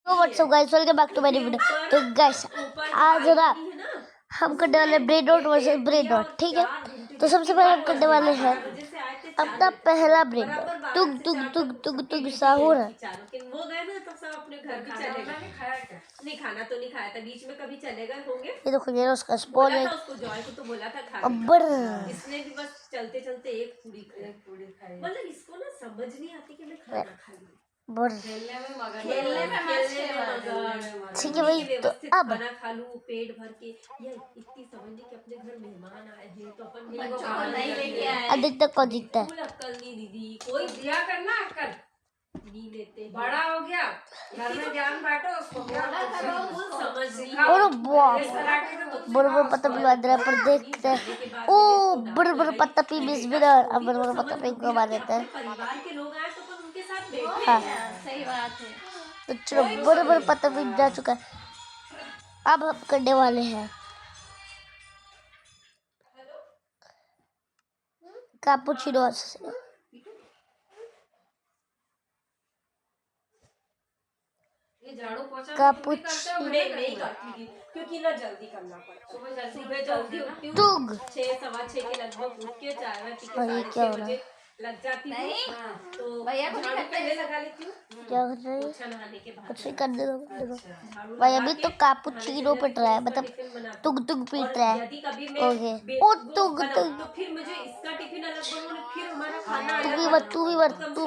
तो what's up guys, welcome back to my video. तो guys आज ना हम करने वाले brain rot versus brain rot, ठीक है। तो सबसे पहले हम करने वाले हैं अपना पहला ब्रेन रॉट। तुग तुग तुग तुग तुग साहूर है। वो गए ना तो सब अपने घर भी चले गए। नहीं खाना तो नहीं खाया था, बीच में कभी चले गए होंगे। ये देखो ये उसका स्पॉइलर है। उसको जॉय को तो बोला था खाने अब्बर इसने भी बस चलते चलते एक पूरी खाई। मतलब इसको ना समझ नहीं आती कि मैं खाना खा लूं। खेलने में मगन, ठीक है भाई। तो अब खाना खा लूं पेट भर के, या इतनी समझ ली कि अपने घर मेहमान आए हैं तो अपन नहीं लेके आए। अब देखते कौन जीतता है। अक्कल नहीं दीदी, कोई दिया करना अक्कल नहीं लेते। बड़ा हो गया, घर में ज्ञान बांटो उसको, समझ और बड़े पत्ता भी बांध रहा है, पर देखते हैं। ओ बड़े पत्ता पी मिस विनर। अब बड़े पत्ता पी को मार देते हैं। परिवार के लोग आए तो अपन उनके साथ बैठे। हाँ सही बात है। तो चलो बड़े पत्ता पी जा चुका है। अब हम करने वाले हैं कैपुचिनो से। नहीं करती थी क्योंकि ना जल्दी करना पड़ता। सुबह जल्दी उठती हूँ, 6 सवा 6 के लगभग उठ के चाय वाय पी के 6:30 बजे लग जाती हूँ। तो भैया पहले लगा लेती हूँ। क्या कर रही है? नहाने के बाद कुछ नहीं कर दे दो भाई। अभी तो कैपुचिनो पिट रहा है, मतलब तुग तुग पीट रहा है। ओके ओ तुग तुग। तो फिर मुझे इसका टिफिन अलग बनाओ, फिर हमारा खाना तू भी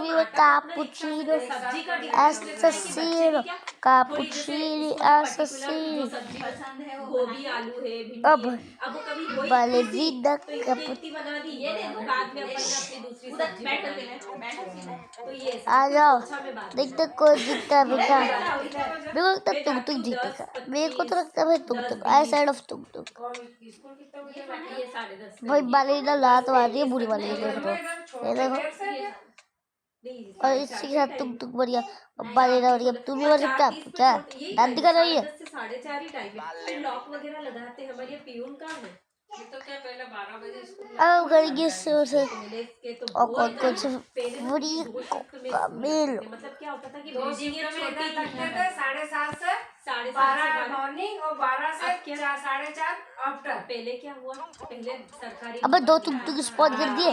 मत कैपुचिनो assassino cappuccini assassini। गोभी आलू है अब कभी बालेजीना इतनी बना दी, ये देखो बाद में अपन ने अपनी दूसरी सब्जी तो ये आ जाओ देखते कौन जीतता है बेटा। मेरे को लगता है तुग तुग जीतेगा। मेरे को तो लगता है भाई तुग आई साइड ऑफ तुग भाई। बालेजीना लात मार रही है बुरी वाली, देख रहे हो ये देखो। और इसी के साथ तुग बढ़िया। अब बालेजीना बढ़िया। तू भी मर सकता है क्या? दादी कर रही है। 4:30 ही टाइम है, फिर लॉक वगैरह लगाते हैं। हमारे पियून का है ये तो क्या पहले 12 बजे स्कूल अब करेंगे से और कौन से फ्री का मेल। मतलब क्या होता था कि बिल्डिंग छोटी लगते थे 7:30 से 12:30 मॉर्निंग और 12 से 4:30 आफ्टर। पहले क्या हुआ, पहले सरकारी अबे दो तुग स्पॉट कर दिए।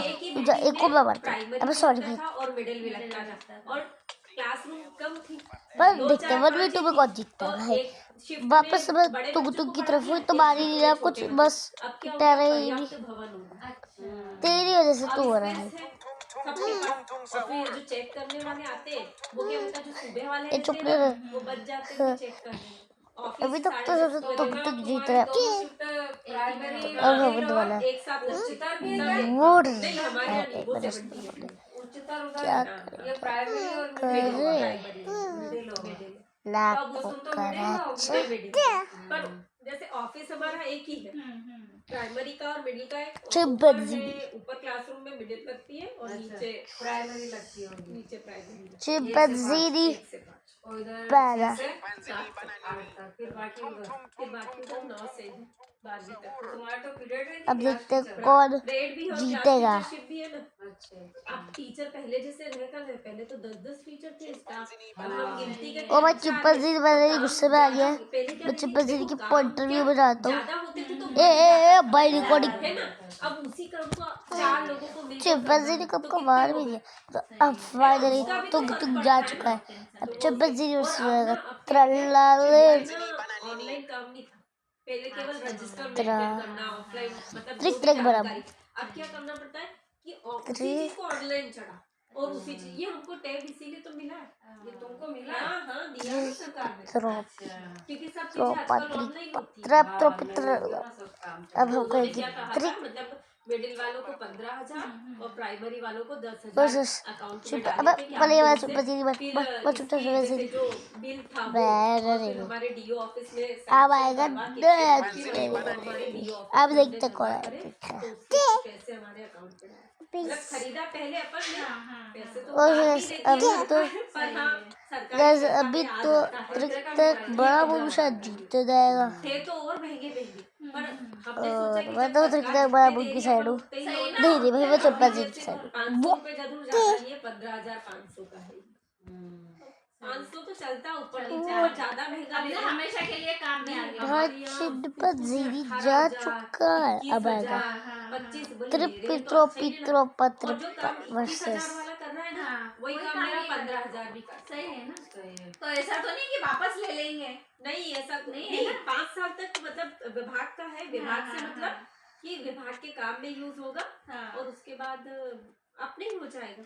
एक को मैं मारता। अबे सॉरी भाई। और मिडिल भी लगता था और क्लासरूम कम थी। पर देखते 1v2 में कौन जीतता है भाई। वापस मैं तुग की तरफ हुई तो मार ही नहीं रहा कुछ, बस टेरे ही नहीं। तेरी वजह से तू हो रहा है। जो चेक करने वाले आते वो क्या होता है, जो सुबह वाले ये चुप रहे। वो बच जाते हैं चेक करने। अभी तक तो सबसे तुग जीत रहा है। अब होने वाला है। एक साथ वोट क्या करे लाखों कराची। जैसे ऑफिस हमारा एक ही है, प्राइमरी का और मिडिल का है। चिंपैंजी ऊपर क्लासरूम में मिडिल लगती है और नीचे प्राइमरी लगती है। नीचे प्राइमरी चिंपैंजी पैदा। फिर बाकी तो 9 से 12 तक। तुम्हारा तो पीरियड अब देखते कौन जीतेगा। भी है ना। अब टीचर पहले जैसे रहकर, पहले तो 10-10 टीचर थे स्टाफ। हम गिनती के ओ भाई चिंपैंजी मेरे गुस्से में आ गया। मैं चिंपैंजी की इंटरव्यू में जाता हूँ। ए भाई रिकॉर्डिंग है ना। अब उसी क्रम को 4 लोगों को चिंपैंजी ने कब को मार भी दिया। तो अब फाइनली तुग जा चुका है। अब चिंपैंजी ट्रल्लाले ऑनलाइन काम नहीं था पहले, केवल रजिस्टर मेंटेन करना ऑफलाइन, मतलब ट्रिक ट्रिक बराबर। अब क्या करना पड़ता है कि उसी चीज को ऑनलाइन चढ़ा और उसी चीज, ये हमको टैब इसीलिए तो मिला है। ये तुमको मिला? हाँ दिया है सरकार ने, क्योंकि सब चीजें आजकल ऑनलाइन होती है। अब हम करेंगे ट्रिक। मतलब मिडिल वालों को 15,000 और प्राइमरी वालों को 10,000 अकाउंट में अब पहले वाला चिंपैंजी मत चुप से जो बिल था हमारे डीओ ऑफिस में अब आएगा। अब देखते कौन पैसे हमारे अकाउंट पे खरीदा पहले अपन पैसे तो अभी तो तक बड़ा वो शायद जीत जाएगा। थे तो और महंगे पर मैं तो तक बड़ा बुक की साइड हूँ। नहीं भाई मैं चिंपैंजी की साइड हूँ। 500 रुपए जरूर ज्यादा, ये 15,500 का है। 500 तो चलता ऊपर नीचे और ज्यादा महंगा अब ले ना लो। हमेशा के लिए काम में आ गया। बहुत छिड़ जीरी जा चुका है अब आएगा 25 पित्रो पित्रो पत्र और जो काम 21,000 वर्सेस वाला कर रहा है ना हाँ, वही वही काम काम मेरा ये कर रहा है। 15,000 भी कर सही है ना। सही है। तो ऐसा तो नहीं कि वापस ले लेंगे। नहीं ऐसा नहीं नहीं है ना? 5 साल तक मतलब विभाग का है विभाग से हाँ, मतलब कि विभाग के काम में यूज होगा हाँ। और उसके बाद अपने ही हो जाएगा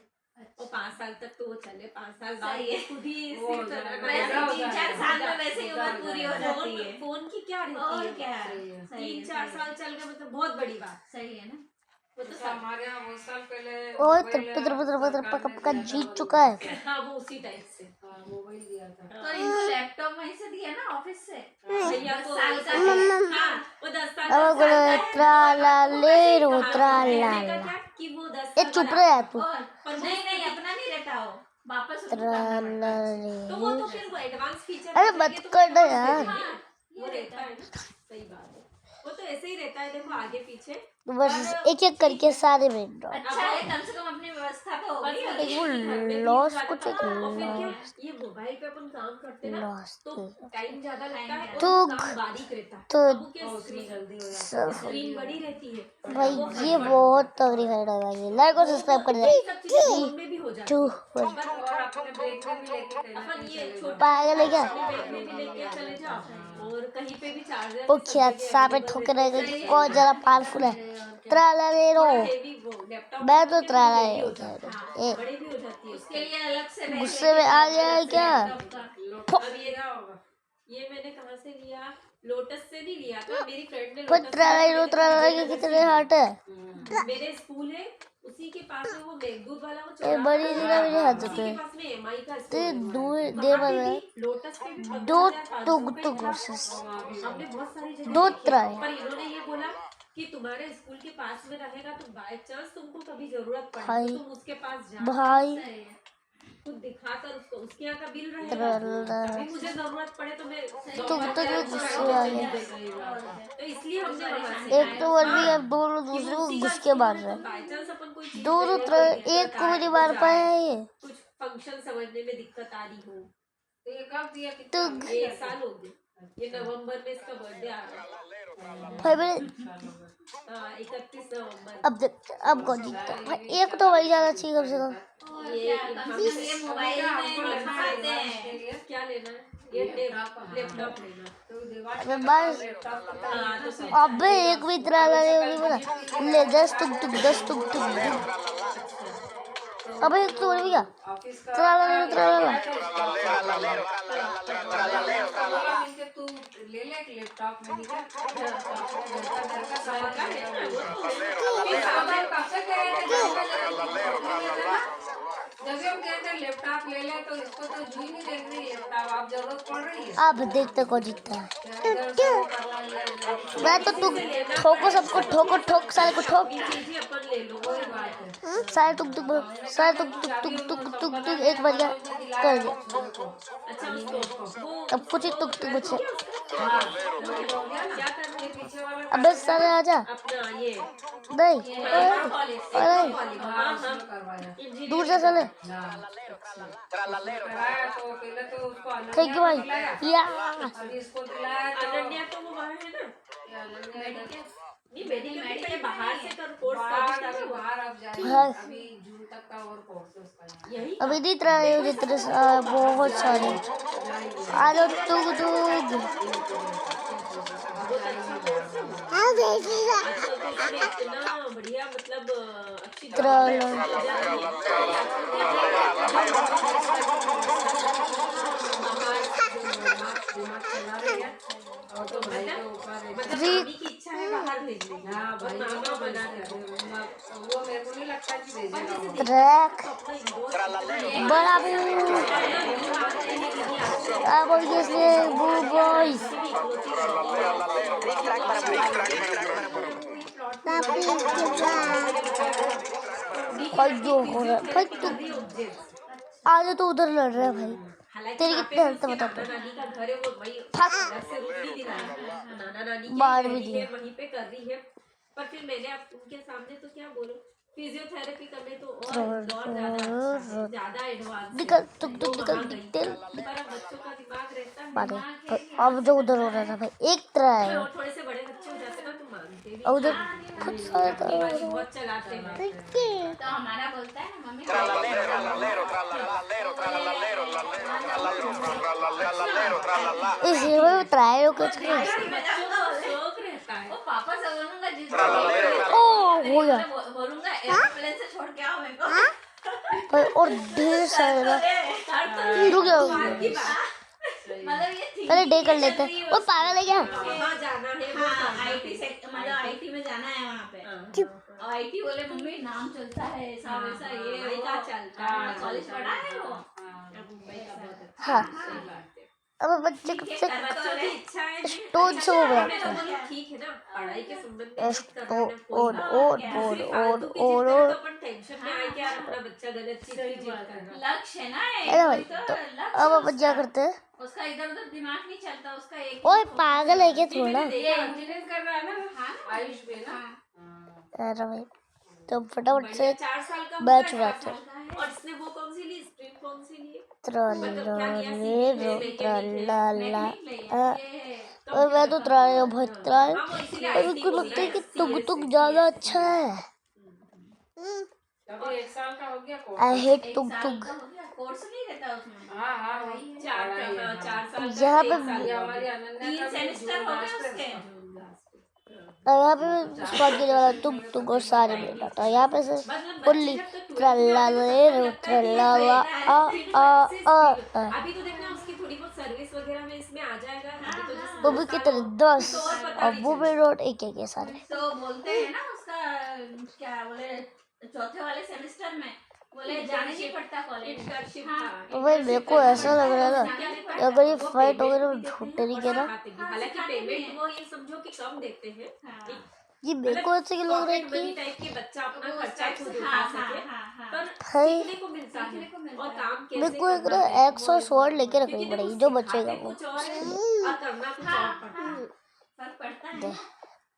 और 5 साल तक तो वो चले 5 साल बाद सही ये है। खुद ही वो हो जाएगा। वैसे 3-4 साल में वैसे ही उम्र पूरी हो जाती है। फोन की क्या रहती और है क्या। सही है। सही है, 3-4 सही साल चल गए मतलब बहुत बड़ी बात सही है ना। वो तो हमारे यहाँ बहुत साल पहले और मोबाइल पित्र पित्र पित्र सरकार ने पका दिया था जीत वही। चुका है हाँ वो उसी टाइप से मोबाइल दिया था तो इनको लैपटॉप वहीं से दिया ना ऑफिस से। भैया 10 को साल का है। हाँ वो 10 साल अब का बोले त्राला ले रो कहने त्राला का क्या कि वो 10 ये साल चुप का रहे यार तू और पर नहीं नहीं अपना नहीं रहता हो वापस उसको करना त्राला पड़ता तो वो ले तो फिर वो एडवांस फीचर अरे मत कर दे यार हाँ, वो रहता है ना सही बात है वो तो ऐसे ही रहता है देखो आगे पीछे तो बस एक एक करके सारे ब्रेक डाउन अच्छा है कम से कम अपनी व्यवस्था तो हो गई। एक वो लॉस कुछ एक और फिर क्या लॉस ये मोबाइल पे अपन काम करते ना लॉस तो टाइम ज्यादा लगता है तो और काम बारीक रहता है तो अब क्या स्क्रीन बड़ी रहती है भाई ये बहुत तगड़ी फाइट होगा ये लाइक और सब्सक्राइब कर दे ये सब चीजें फोन में भी हो जाती टू है और अपने बैग में भी लेके कहीं ना अपन कहीं ये चले छोटा पागल है क्या बैग में भी लेके चले जाओ और कहीं पे भी चार्जर वो क्या सापे ठोके रहेगा कि कौन जरा पावरफुल है त्राला ले रो हेवी वो लैपटॉप मैं तो त्राला हेवी ले हो रो जाता ए है बड़े भी हो जाती है उसके लिए अलग से पैसे गुस्से में आ गया है क्या अब ये क्या होगा ये मैंने कहाँ से लिया लोटस से नहीं लिया था मेरी फ्रेंड ने पर लोटस त्राला के कितने हार्ट है मेरे स्कूल है उसी के पास में वो मेघदूत वाला वो ए चौराहा बड़ी है, दिना मेरे हाथ उसी पे के पास में एमआई का ते स्टोर है दूर वहाँ दे पे बना भी लोटस पे भी दो 15,500 टुक पे टुक था। वर्सेस हमने बहुत सारी जगह दो देखी, ट्राई पर इन्होंने ये बोला कि तुम्हारे स्कूल के पास में रहेगा तो बाय चांस तुमको कभी जरूरत पड़े भाई, तो तुम उसके पास जाओ भाई खुद दिखाकर उसको उसके यहाँ का बिल रहेगा कभी मुझे जरूरत पड़े तो मैं तुम तो जो गुस्से आ गए तो इसलिए हमने वहाँ से एक तो वर्दी अब दोनों दूसरे को घुस के मार रहे हैं बाय चांस अपन कोई चीज दोनों ले तरह लेते हैं, एक को भी नहीं मार पाया है ये कुछ फंक्शन समझने में दिक्कत आ रही हो तो ये कब दिया तो ये 1 साल हो गया ये नवंबर में इसका बर्थडे आ रहा है भाई मैंने हाँ 31 नवंबर अब देखते हैं, अब कौन जीतता है भाई एक तो वही जाना चाहिए कम से कम ये मोबाइल में दिखाते हैं। क्या लेना है ये लैपटॉप लेना तो दीवार अबे बस हाँ तो फिर अबे एक भी त्राला ले बोला ले 10 टुक टुक 10 टुक टुक अबे एक तो भैया ऑफिस का त्राला इनके तू ले ले एक लैपटॉप में निकल घर का सामान फिर सामान कब से कह रहे थे जब हम कहते हैं लैपटॉप ले ले तो इसको तो जू ही नहीं देख रही लैपटॉप आप जरूरत पड़ रही है अब देखते कौन जीतता है इधर से वो करना ले मैं तो तू ठोको सबको ठोको ठोक सारे को ठोक चीजें अपन ले लो वही बात है सारे टुक टुक सारे टुक टुक टुक टुक टुक टुक एक बार क्या कर दिया अच्छा उसको वो अब कुछ ही टुक टुक बचे क्या करना है पीछे वाला अबे सारे आजा अपना ये नहीं अरे हाँ हाँ करवाया दूर जा साले कराया तो पहले तो उसको थैंक यू भाई या अभी इसको दिलाया तो अनन्या तो वो वहाँ है ना नहीं मेडिकल के बाहर से कर कोर्स बाहर कर अभी बाहर अब जाएगी हाँ। अभी जून तक का और कोर्स है उसका यही अभी नहीं रहे हो जितने बहुत सारे आ जाओ टुक टुक इतना बढ़िया मतलब अच्छी तो भाई के ऊपर मतलब मम्मी की इच्छा है बाहर भेजने की हाँ और भाई मामा बना कर वो मेरे को नहीं लगता कि भेजेगा वो। ट्रैक बड़ा अब इसलिए वो बॉयज भाई जो हो रहा है भाई तू आज तो उधर लड़ रहा है भाई तेरी कितने हेल्थ बता दो नानी का घर है वो वही थक घर से रुक नहीं दिला नाना नानी बाहर की भी है दिया। वहीं पे कर रही है पर फिर मैंने आप उनके सामने तो क्या बोलूं फिजियोथेरेपी करने तो और ज्यादा एडवांस निकल तुक तुक निकल तेल पर अब बच्चों का दिमाग रहता है मारे अब जो उधर हो रहा था भाई एक तरह है और थोड़े से बड़े बच्चे हो जाते ना तो मानते भी और उधर खुद सारे अपनी वाली बहुत चलाते हैं तो हमारा बोलता है ना मम्मी इसी में ट्राई हो कुछ नहीं बच्चों को शौक रहता है वो पापा से बोलूंगा जिस ओ हो गया बोलूंगा एरोप्लेन से छोड़ के आओ मेरे को भाई और ढेर सारे ना रुक जाओ मतलब ये थी पहले डे कर लेते हैं वो पागल है क्या वहाँ जाना है वो हाँ आईटी से मतलब आईटी में जाना है वहाँ पे और आईटी बोले मम्मी नाम चलता है ऐसा वैसा ये मुंबई वो का चलता है कॉलेज पढ़ा है वो मुंबई का बहुत अच्छा हाँ सही बात है अब बच्चे कब से बच्चों की इच्छा है स्टोन से हो गया मैं तो बोलूँ ठीक है ना पढ़ाई के संबंध में एस जिद करना ओ है, कोई और बात और नहीं। और दूसरी फालतू की जिद करे तो अपन टेंशन में आए कि यार अपना बच्चा गलत चीज की जिद कर रहा है। लक्ष्य है ना अरे भाई एक तो लक्ष्य अब अपन क्या करते हैं उसका इधर उधर दिमाग नहीं चलता उसका एक ओए पागल है क्या थोड़ा ये इंजीनियर कर रहा है ना आयुष में ना अरे भाई तो फटाफट से 4 साल का बैच होगा, उड़ाते 4 साल का। और इसने वो कौन सी ली स्ट्रीम कौन सी ली त्रलाला और मैं तो त्राय भाई त्राय मेरे को लगता है कि तुक तुक ज्यादा अच्छा है अभी 1 साल का हो गया कोर्स आई हेट तुक तुक कोर्स नहीं रहता उसमें हाँ हाँ वही 4 साल का यहाँ एक पे साल ये का। हमारी अनन्या 3 का भी सेमेस्टर हो गए जून उसके यहाँ पे स्पॉट के वाला तुक तुक और सारे मिला था यहाँ पे से फुल्ली त्रलाला त्रलाला अभी तो देखना उसकी थोड़ी बहुत सर्विस वगैरह में इसमें आ जाएगा अभी तो जैसे वो भी कितने 10 और वो भी रोड एक एक सारे तो बोलते हैं ना उसका क्या बोले चौथे वाले सेमेस्टर में बोले जाने नहीं पड़ता कॉलेज इंटर्नशिप तो भाई मेरे को ऐसा लग रहा है ना कि अगर ये फाइट वगैरह में झूठे नहीं कह रहा हालांकि पेमेंट वो ये समझो कि कम देते हैं ये मेरे को ऐसे लग रहा है पॉकेट मनी कि टाइप के बच्चा अपना खर्चा खुद उठा हाँ सके हाँ पर भाई सीखने को मिलता है और काम कैसे मेरे को एक करना ना है, एक्स और स्वॉर्ड लेके रखनी क्योंकि पड़ेगी देखो जो बचेगा सिखाते वो कुछ और है और करना कुछ और पड़ता है फर्क पड़ता है दे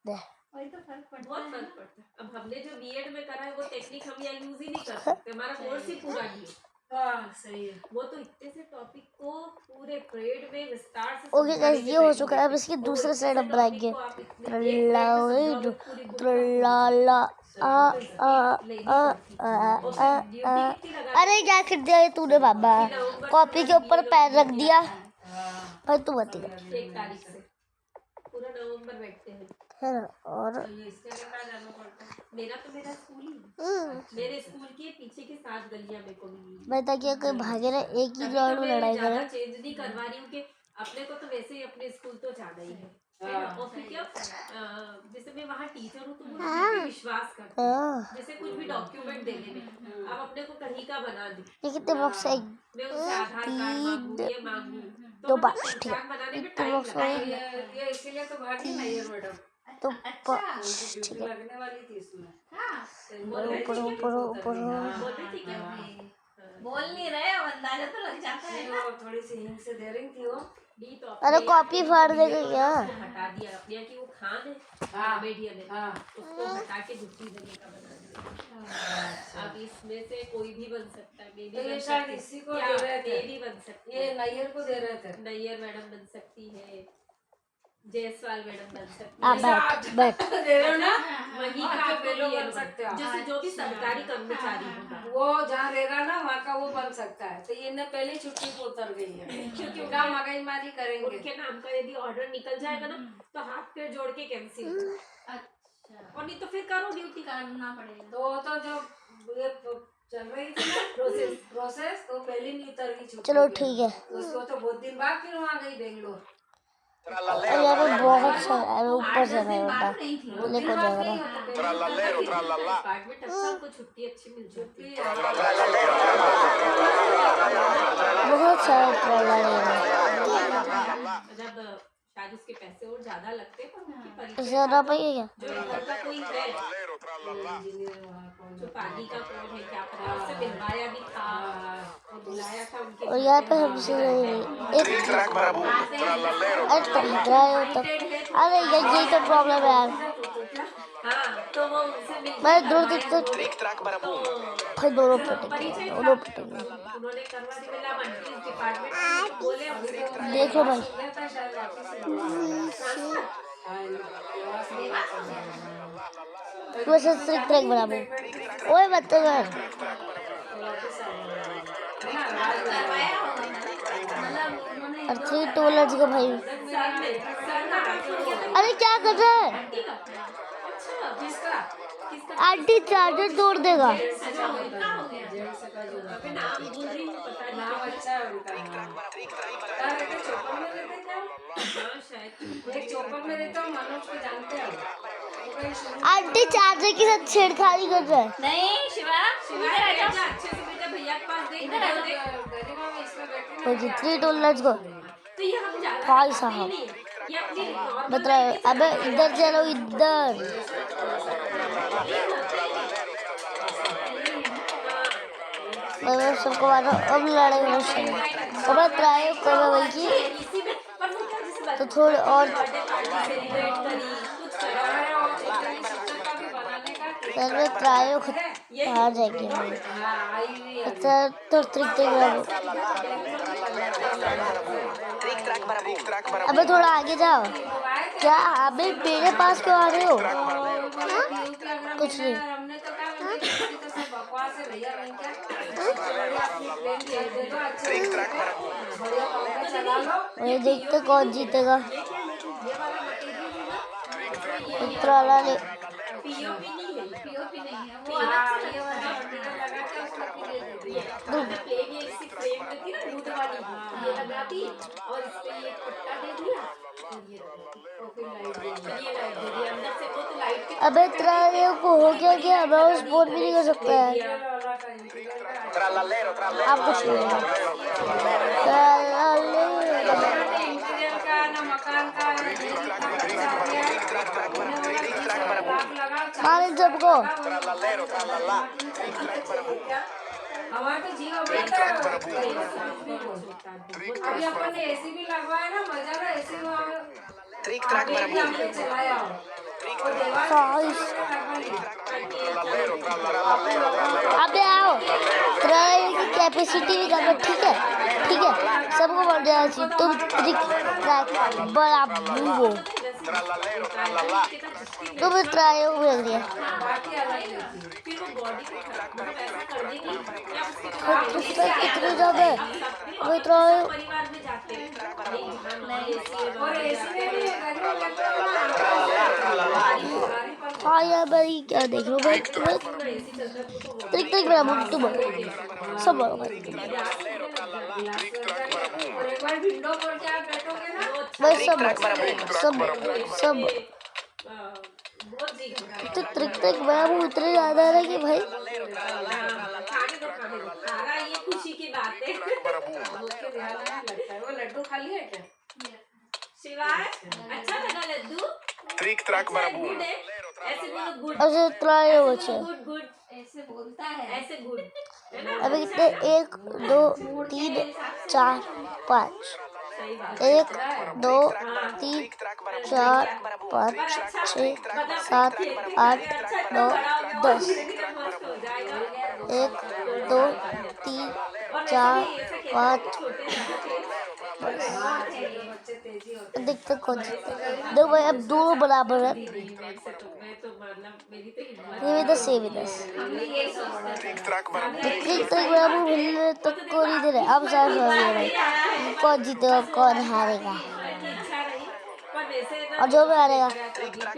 दे वही तो फर्क पड़ता बहुत है फर्क पड़ता है अब हमने जो बीएड में करा है वो टेक्निक हम यहाँ यूज ही नहीं कर सकते हमारा कोर्स ही पूरा नहीं है हाँ सही है वो तो इतने से टॉपिक को पूरे ग्रेड में विस्तार से ओके गाइस ये हो चुका है अब इसकी दूसरे साइड अब बनाएंगे त्रलाला अरे क्या कर दिया ये तूने बाबा कॉपी के ऊपर पैर रख दिया भाई तू बता 1 तारीख से पूरा नवंबर बैठते हैं है ना और ये इसके लिए कहाँ जाना पड़ता है मेरा स्कूल ही मेरे स्कूल के पीछे की 7 गलियां मेरे को मिली मैं ताकि कोई भागे ना एक ही ग्राउंड में लड़ाई करे ज्यादा चेंज नहीं करवा रही हूँ कि अपने को तो वैसे ही अपने स्कूल तो जाना ही है और फिर क्या जैसे मैं वहाँ टीचर हूँ तो मुझे मुझ पे विश्वास करते हैं जैसे कुछ भी डॉक्यूमेंट देने में अब अपने को कहीं का बना दे ये कितने बॉक्स है मैं उनसे आधार कार्ड मांगू ये मांगू दो तो बार मतलब ठीक है पहचान बनाने में कितने टाइम बॉक्स लगता है है ये इसीलिए तो भागी नहीं है मैडम तो ड्यूटी लगने वाली थी इसमें ऊपर ऊपर ऊपर बोल रही थी क्या बोल नहीं रहे अब अंदाजा तो लग जाता है वो थोड़ी सी हिंग से दे रही थी वो दी तो अरे कॉपी फाड़ देगा क्या हटा दिया अपने यहाँ की वो खान है कॉमेडियन है हाँ उसको हटा के दूसरी जगह का बना दिया अब इसमें से कोई भी बन सकता है तो ये शायद इसी को दे रहे थे भी बन सकती ये है नैयर को दे रहे थे नैयर मैडम बन सकती है जायसवाल मैडम बन सकती आ है बैठ बैठ दे रहे हो ना वही वहाँ का के फेलो बन सकते हो जैसे जो भी सरकारी कर्मचारी होगा वो जहाँ रह रहा ना वहाँ का वो बन सकता है तो ये पहले छुट्टी को उतर गई है क्योंकि उनका मगज मारी करेंगे उनके नाम का यदि ऑर्डर निकल जाएगा ना तो हाथ पैर जोड़ के कैंसिल अच्छा और नहीं तो फिर करो ड्यूटी करना पड़ेगा तो जो ये चल रही थी ना प्रोसेस तो पहले नहीं उतर गई छुट्टी चलो पे। ठीक है उसको तो बहुत दिन बाद फिर वहाँ गई बेंगलोर और यहाँ पे बहुत सारा अरे ऊपर से नहीं होता नहीं थी लेको जा रहा डिपार्टमेंट अच्छा को छुट्टी अच्छी मिल जाती है बहुत सारे ट्रेलर जब शायद उसके पैसे और ज्यादा लगते हैं पर उनकी परीक्षा ज्यादा पाइए क्या जो इधर का कोई है जो पानी का कौन है क्या पता उससे मिलवाया भी था और बुलाया था उनके और यहाँ पे हमसे एक अरे यही तो प्रॉब्लम है यार हाँ तो वो उनसे मिल मैं दोनों तो Trick-track barabum. भाई दोनों परिचय पिटेंगे, था। दोनों पिटेंगे। उन्होंने करवा दी, बोला मंत्री डिपार्टमेंट में बोले हमसे देख लो भाई, गया था शायद वापस से ट्रांसफर। हाँ, देवास में गया था। वैसे ट्रिक ट्रैक बराबर। ओए मत कर, वापस आ गया। ना, राज करवाया होगा मतलब उन्होंने और 3 2 लेट्स गो भाई। सर का ट्रांसफर किया था। अरे क्या कर रहा है? आंटी का। अच्छा, किसका? किसका? आंटी चार्जर तोड़ देगा। अच्छा उनका हो गया जेंट्स का जो अबे नाम भूल रही हूँ, पता नहीं। नाम अच्छा है उनका। क्या रहते चौपन में रहते क्या? हाँ शायद। एक चौपन में रहता हूँ, मनोज को जानते हो? वो कहीं शुरू आंटी चार्जर के साथ छेड़खानी कर रहा है। नहीं शिवा शिवाय इधर आ बैठ जा, जा अच्छे से बेटा भैया के पास देख। इधर आ जा। गरिमा में इसमें बैठे ओके 3 2 लेट्स गो। तो ये हम ज्यादा भाई बताते साहब। ही नहीं है। ये अपनी नॉर्मल बता रहा है, अबे इधर चलो इधर। मैं सबको मारो, अब लड़ेंगे मुझसे। अब मैं ट्राई कर रहा भाई की, इसी में पर वो क्या जैसे तो थोड़ी और बर्थडे पार्टी सेलिब्रेट करी कुछ करा। हमारे और चिकन शिक्षक का भी बनाने का पहले मैं ट्राई हार जाएगी भाई। हाँ आई हुई है। अच्छा तो ट्रिक ट्रिक बराबर। Trick-track barabum. Trick-track barabum. अबे थोड़ा आगे जाओ। क्या अबे मेरे पास क्यों आ रहे हो? कुछ नहीं। हमने तो कहा तो सब बकवास है भैया बहन क्या अपनी ट्रेन दे दे दो अच्छे Trick-track barabum. बढ़िया पंखा चला लो ये देखते कौन जीतेगा। ये वाला मटेरियल है ना, उत्तराला ने पीओपी नहीं है। पीओपी नहीं है वो अलग से ये लगता वाला है मटेरियल लगा के उसको पी दे दिया हमने प्लेन ये इसी फ्रेम में थी ना वुड वाली, ये लगा दी और इस पे ये पट्टा दे दिया। और फिर लाइट दे दी। ये लाइट दे दी अंदर से, वो तो लाइट के अबे ट्राई को हो गया क्या? मैं उस बोर्ड भी नहीं कर सकता है। ये वाला का इंटीरियर का Trallallero, trallallero. आप कुछ नहीं होगा। ट्रालाले। इंटीरियर का ना मकान का मारे सबको। Trallallero, trallallà. हमारा तो जीव अभी अपन ने एसी भी लगवाया ना मजा ना एसी Trick-track barabum. हमने चलाया हो और देवाल गाइस Trallallero, trallallero. अबे आओ। ट्राई की कैपेसिटी भी करो, ठीक है? ठीक है, सबको बढ़ जाना चाहिए। तुम ट्रिक ट्रैक बराबर हो। Trallallero, trallallà. तुम ट्राई हो भेज दिया। बाकी अलग है फिर वो बॉडी को मतलब ऐसा कर देगी क्या उसके कितने ज्यादा है? वो ट्राई परिवार में जाते हैं नहीं ध्यान नहीं और एसी में भी गर्मी लगता है ना हाँ यार भाई क्या देख लो भाई तुम्हें ट्रिक ट्रिक बराबर तुम सब बोलो भाई। और एक बार विंडो खोल के आप बैठोगे ना भाई सब सब बहुत जी घबरा तो ट्रिक ट्रिक बराबर उतने ज्यादा है कि भाई खाने दो खाना ये खुशी की बात है। उसके ध्यान में नहीं लगता है वो लड्डू खाली है क्या शिवाय अच्छा लगा लड्डू Trick-track barabum. गुड है ऐसे बोलो गुड ऐसे ट्राई हो बच्चे। गुड गुड ऐसे बोलता है ऐसे गुड है ना अभी कितने 1 2 3 4 5 सही बात 1 2 3 4 5 6 7 8 9 10 मस्त हो जाएगा 1 2 3 4 5 बच्चे तेजी होते देखते कौन जीतता है। देखो भाई अब दोनों बराबर है। मैं तो मतलब मेरी तो हिम्मत ये भी 10 ये भी 10 Trick-track barabum. ट्रिक ट्रिक बराबर मिलने तक को नहीं दे रहे। अब साफ हो गया भाई कौन जीतेगा कौन हारेगा की इच्छा रही पर वैसे ना और जो भी हारेगा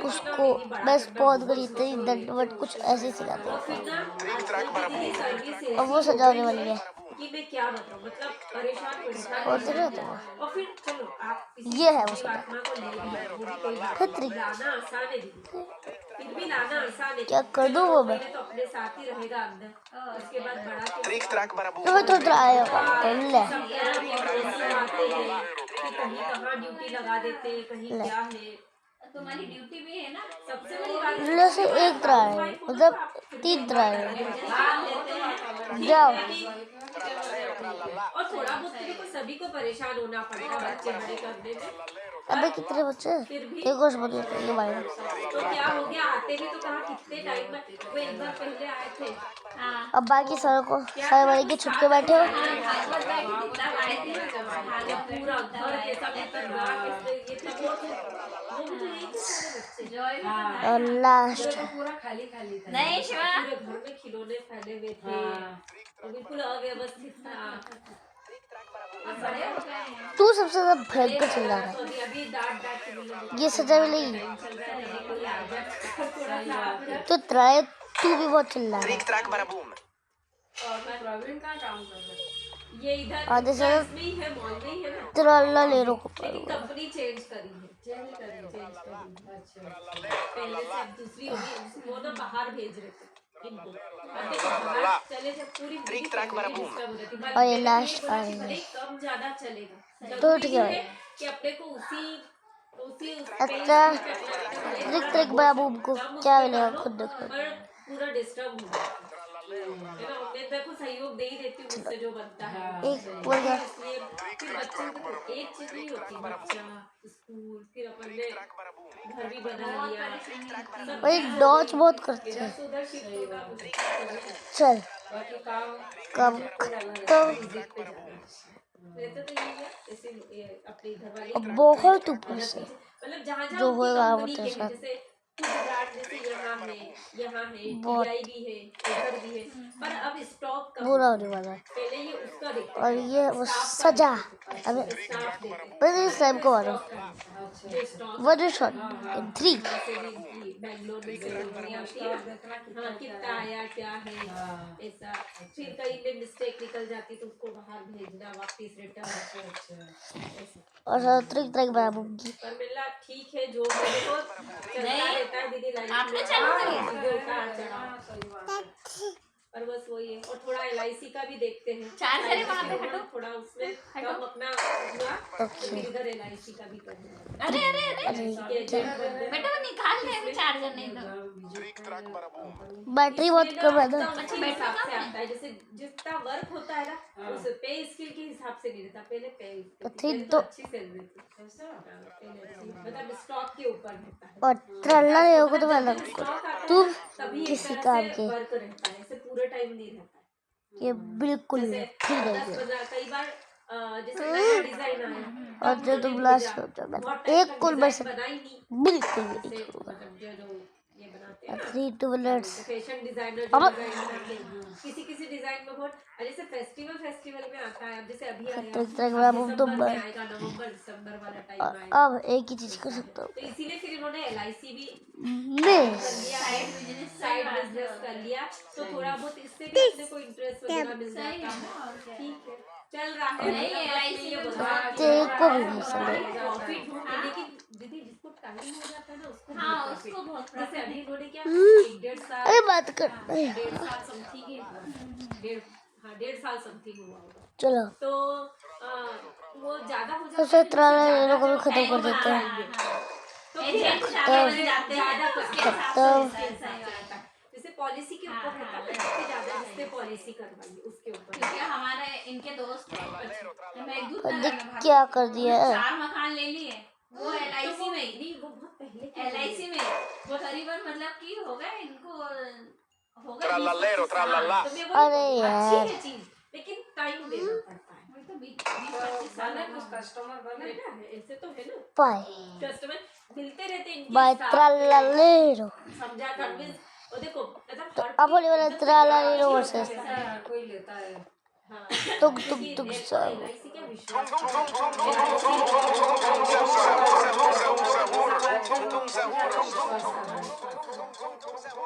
उसको बस पौध को जीतते दंडवत कुछ ऐसे सिखाते हैं फिर ना Trick-track barabum. सर्विस और वो सजाने वाली है। कि मैं क्या बताऊं मतलब परेशान होते रहते हो। और फिर चलो आप किसी ये है वो जीव आत्मा को ले लिया वो भी कोई बात फिर नहीं। ट्रिक लाना आसान है दीदी फिर भी लाना आसान है क्या कर दूं वो मैं? पहले तो अपने साथ ही रहेगा अंदर उसके बाद बड़ा के Trick-track barabum. तो मैं तो ट्राई होगा कर ले सब तरह के पड़ोसी आते हैं कि कहीं कहाँ ड्यूटी लगा देते हैं कहीं क्या है तुम्हारी ड्यूटी भी है ना सबसे बड़ी बात इनमें से एक ट्राई है मतलब 3 ट्राई है। ध्यान देते हैं जाओ और थोड़ा बहुत तो देखो सभी को परेशान होना पड़ता है बच्चे बड़े करने में, अबे कितने बच्चे फिर भी देखो समझ ये भाई तो क्या हो गया, आते भी तो कहा कितने टाइम में, वो एक बार पहले आए थे। हाँ अब बाकी सारे बड़े के छुप के बैठे हो। भागवत बैठी थी तब आए थे पूरा घर के सब ये तो वो भी तो यही थे सारे बच्चे, जॉय भी तो हाँ। था। और लास्ट तो पूरा खाली खाली था। नहीं शिवा पूरे घर में खिलौने फैले हुए थे, वो बिल्कुल अव्यवस्थित था। अब बड़े हो गए हैं। तू सबसे ज्यादा भयंकर चिल्ला रहा तो अभी डांट डांट के बोले है, ये सजा मिलेगी। चल रहा है, नहीं कोई आ जाए थोड़ा सा तो ट्राई, तू भी बहुत चिल्ला रहा है। Trick track baraboom. और प्रवीण का काम कर रहा है। ये इधर आधे से इसमें ही है, मॉल में ही है ना, ट्राला ले रो को लेकिन कंपनी चेंज करी है, चेंज करी है। अच्छा पहले से अब दूसरी होगी, वो ना बाहर भेज रहे थे इनको, अब देखो बाहर चले जब पूरी Trick track baraboom. और ये लास्ट आ रही है। भले ही कम ज्यादा चलेगा, तो जरूरी ठीक है नहीं भाई। कि अपने को उसी अच्छा, ट्रिक बराबूम को क्या मिलेगा खुद देखो। पर पूरा डिस्टर्ब हो है ना, मैं देखो सहयोग दे ही देती हूँ मुझसे जो बनता है, एक बोल गया इसलिए फिर बच्चे को एक चीज नहीं होती, बच्चा स्कूल फिर अपन ने घर भी बना लिया, भाई डॉच बहुत करते हैं। इधर से उधर शिफ्ट होगा, चल बाकी काम कब तो विजिट पे जाना रहता तो यही है, जैसे अपने घर वाले अब बहुत ऊपर से मतलब जहाँ जहाँ जो उनकी होएगा कंपनी वो के तेरे हैं, साथ। जैसे गुजरात जैसे यहाँ है बहुत DI भी है, इधर भी है, पर अब स्टॉक कम बुरा होने वाला है। पहले ये उसका देखते और ये वो सजा अबे स्टाफ देते पहले स्लैम को मारो। जो stock one shot in 3 Bangalore में से कंपनी आती है, हाँ कितना आया क्या है ऐसा, फिर कहीं पे मिस्टेक निकल जाती तो उसको बाहर भेजना वापस रिटर्न, और ट्रिक बराबूम की पर मिला ठीक है जो मेरे को चलता रहता है दीदी लाइफ आपने में, चालू करी? चीजें उतार चढ़ाव, पर बस वही है। और थोड़ा LIC का भी देखते हैं, चार्ज करे वहाँ पे, हटो। थोड़ा उसमें कम अपना हुआ, फिर इधर LIC का भी करना अरे अरे अरे है। बेटा वो निकाल दे अभी चार्जर नहीं तो Trick track baraboom. बैटरी बहुत कम है ना। अच्छे हिसाब से आता है, जैसे जितना वर्क होता है ना उस पे स्किल के हिसाब से नहीं रहता, पहले पे ठीक तो अच्छी सैलरी थी, पहले अच्छी, मतलब स्टॉक के ऊपर रहता है, और ट्रल्ला ले को तो मैं अलग स्टॉक आता तुम है तभी एक किसी तरह काम से के वर्क रहता है, ऐसे पूरे टाइम नहीं रहता है। ये बिल्कुल जैसे नहीं ठीक 10-15 कई बार जैसे नया डिजाइन आया और जो तुम लास्ट में तो मैं एक कुल में से बना ही नहीं, बिल्कुल भी नहीं जैसे छोड़ूंगा। मतलब जो ये बनाते हैं 3 मिनट्स फैशन डिजाइनर अब किसी डिजाइन में बहुत, जैसे फेस्टिवल में आता है, अब जैसे अभी आया ट्रिक बराबूम तो दिसंबर में आएगा, नवंबर दिसंबर वाला टाइम आएगा, अब एक ही चीज कर सकता तो इसीलिए फिर इन्होंने LIC भी हूँ मैं साइड बिजनेस कर लिया, तो थोड़ा बहुत इससे भी अपने को इंटरेस्ट वगैरह मिल जाता है, ठीक है चल रहा है। नहीं, LIC ये में बोला तेरे को भी नहीं चले। प्रॉफिट ढूंढ, लेकिन दीदी जिसको टाइम हो जाता है ना उसको हाँ बहुत उसको profit। बहुत जैसे profit अभी इन्होंने क्या अरे 1.5 साल बात कर 1.5 साल समथिंग ही हुआ, 1.5 साल समथिंग हुआ होगा, चलो तो वो ज्यादा हो जाता सबसे है, ट्राला जिससे लेने को भी ज्यादा खत्म कर जब देते हैं। तो ये फिर जेंट्स ज्यादा बन जाते हैं ज्यादा उसके हिसाब तो से पैसा ही आता है। जैसे पॉलिसी के ऊपर रहता है, जिससे ज्यादा जिससे पॉलिसी करवाइए उसके ऊपर। क्योंकि हमारे इनके दोस्त हैं, मैं एक दूध और नगर देख में भागी। क्या कर दिया है। 4 मकान ले लिए वो LIC में ही, नहीं वो बहुत पहले की LIC में वो करीबन मतलब कि हो गए इनको हो गए Trallallero, trallallà. तो मैं वही अरे बोली, यार। अच्छी है चीज, लेकिन टाइम देना पड़ता है, वही तो 20-25 साल बने कुछ कस्टमर बने है ना, ऐसे तो है ना, बाय कस्टमर मिलते रहते हैं इनके बाय staff ट्राला ले रो। समझा कन्विंस, और देखो मतलब तो हर अब होने वाला एकदम ट्राला तैयार ले रो नहीं वर्सेस होता है। ऐसा कोई लेता है हाँ, तुम क्योंकि सब LIC क्या विश्वास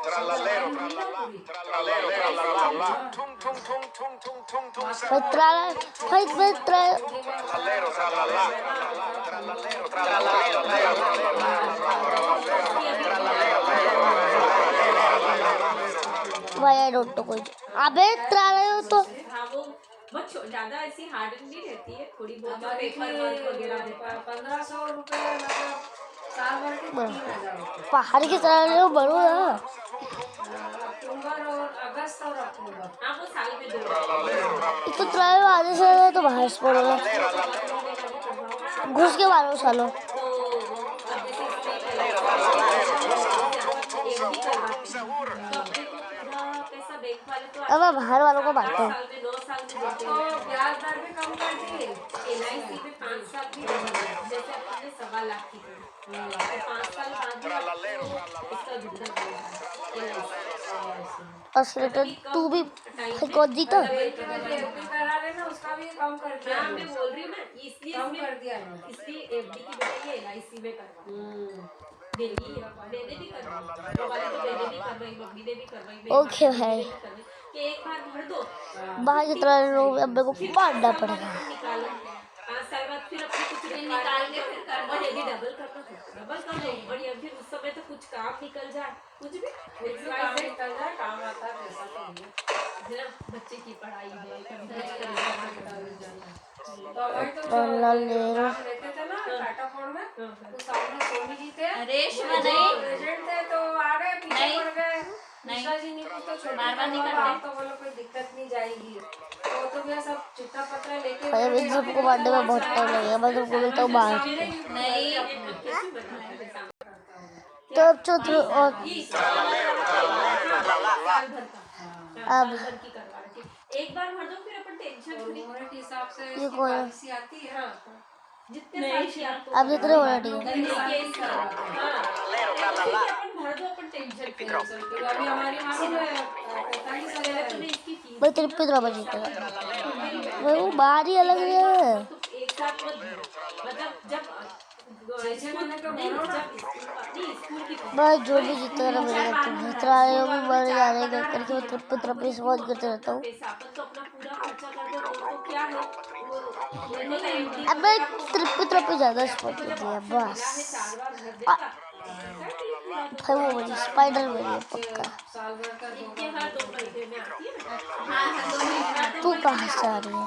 Trallallero, trallallà. Trallallero, trallallà. Tung tung tung tung tung tung tung. भाई ट्राला भाई मैं ट्राला Trallallero, trallallà. Trallallero, trallallero. भाई आई डोंट नो कोई अबे ट्राला हो तो हाँ वो बहुत ज्यादा ऐसी हार्ड नहीं रहती है, थोड़ी बहुत जो पेपर वर्क वगैरह रहता है। 1500 रुपए मतलब साल भर के 3000 रुपए। पहाड़ की ट्राला ले रो बड़ो ना। अक्टूबर और अगस्त बस तो रखूंगा। हाँ वो साल में 2 बार। तो ट्रायल आधे से ज़्यादा तो बाहर से पड़ेगा, घुस के मारो सालो। तो अब जैसे इसमें भी करवाते हैं तो अपने को पूरा पैसा बैंक वाले तो अब मैं बाहर वालों को बांटता हूँ। 8 साल में 9 साल में देते तो हैं। ब्याज दर भी कम कर दिए। LIC में 5 साल भी देते हैं। जैसे अपने 1.25 लाख की करी, तो 5 साल बाद भी आपको इसका दुगना मिलेगा LIC। ऑस्ट्रेलिया तू भी कौन जीता? करा लेना, उसका भी कम कर दिया। हाँ मैं बोल रही हूँ ना, इसलिए कम इसमें कर दिया है। इसलिए FD की बजाय LIC में करवा देगी। मैंने भी करवाई, वो वाले तो मैंने भी करवाई, मम्मी ने भी करवाई, मेरी ओके मामी ने भाई। भी करवाई कि एक बार भर दो, बाहर जितना लोग अब मेरे को मारना पड़ेगा। निकालो 5 साल बाद फिर अपने कुछ निकाल के फिर कर और यदि डबल करना हो डबल कर दो, और या फिर उस समय तो कुछ काम निकल जाए, कुछ भी काम निकल जाए, काम आता है, पैसा तो नहीं है। जरा बच्चे की पढ़ाई है, कभी कुछ करना तो हमारे तो जो काम लेते थे ना टाटा फोन में, तो सामने सोनी जी थे, रेशमा जो नहीं एजेंट थे, तो आ गए पीछे नहीं। पड़ गए। नहीं। निशा जी ने कुछ तो छोटे बार-बार नहीं करवा, करते। तो बोलो कोई दिक्कत नहीं जाएगी, तो भैया सब चिट्ठा पत्र लेके अरे मेरे सबको मारने में बहुत टाइम लगेगा, मैं तुमको मिलता हूँ बाहर। नहीं तो अब चलो और अब एक बार भर दो, फिर अपन टेंशन फ्री। उम्र के हिसाब से ये कौन है? पॉलिसी आती है। जितने साल की आपको अब जितने होना ठीक है। अपन भर दो, अपन टेंशन फ्री। अभी हमारी मामी जो है 45 साल पहले की तूने है। इसकी फीस भाई तेरे पितरा बजीता वो बाहर ही अलग है। तो एक साथ मत भरो। मतलब जब 6 महीने का नहीं, भरो ना। जब स्कूल की फीस। भाई जो भी जीतता रहा मेरे तुम भतरा भी मर जा रहे हैं करके मैं तेरे पितरा पे सवाल करते रहता हूँ। पैसा अपन तो अपना पूरा खर्चा कर दो तो क्या है वो लेने का MD अब मैं तेरे पितरा पे ज्यादा सपोर्ट कर दिया बस। 4 बार भर देगा। भाई वो बड़ी स्पाइडर में है पक्का। साल भर का दो इनके हर 2 महीने में आती है ना। हाँ हाँ 2 महीने तू कहाँ से आ रही है?